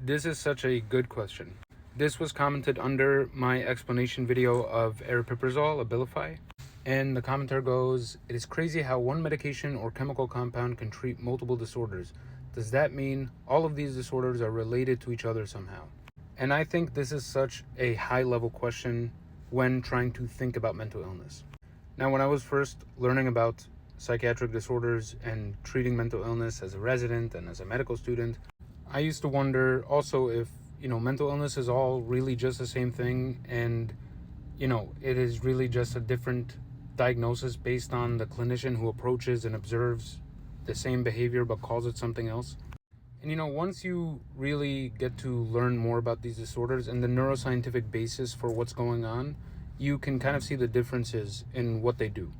This is such a good question. This was commented under my explanation video of aripiprazole, Abilify. And the commenter goes, "It is crazy how one medication or chemical compound can treat multiple disorders. Does that mean all of these disorders are related to each other somehow?" And I think this is such a high-level question when trying to think about mental illness. Now, when I was first learning about psychiatric disorders and treating mental illness as a resident and as a medical student, I used to wonder also if, mental illness is all really just the same thing, and, it is really just a different diagnosis based on the clinician who approaches and observes the same behavior but calls it something else. And once you really get to learn more about these disorders and the neuroscientific basis for what's going on, you can kind of see the differences in what they do.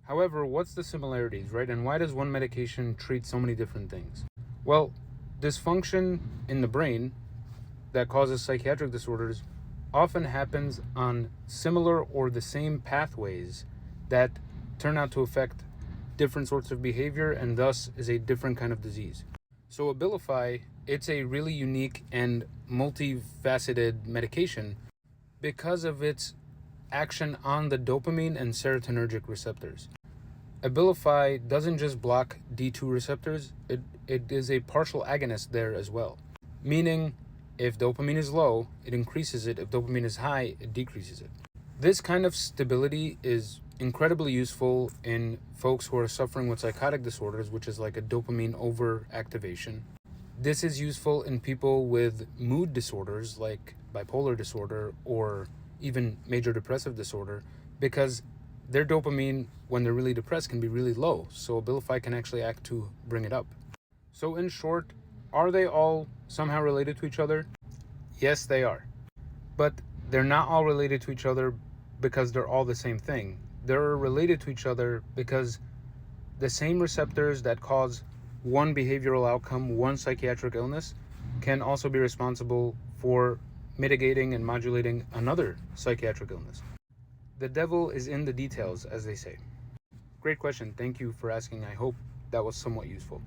However, what's the similarities, right? And why does one medication treat so many different things? Well, dysfunction in the brain that causes psychiatric disorders often happens on similar or the same pathways that turn out to affect different sorts of behavior and thus is a different kind of disease. So Abilify, it's a really unique and multifaceted medication because of its action on the dopamine and serotonergic receptors. Abilify doesn't just block D2 receptors, it is a partial agonist there as well. Meaning, if dopamine is low, it increases it. If dopamine is high, it decreases it. This kind of stability is incredibly useful in folks who are suffering with psychotic disorders, which is like a dopamine overactivation. This is useful in people with mood disorders like bipolar disorder or even major depressive disorder, because their dopamine, when they're really depressed, can be really low. So Abilify can actually act to bring it up. So in short, are they all somehow related to each other? Yes, they are. But they're not all related to each other because they're all the same thing. They're related to each other because the same receptors that cause one behavioral outcome, one psychiatric illness, can also be responsible for mitigating and modulating another psychiatric illness. The devil is in the details, as they say. Great question. Thank you for asking. I hope that was somewhat useful.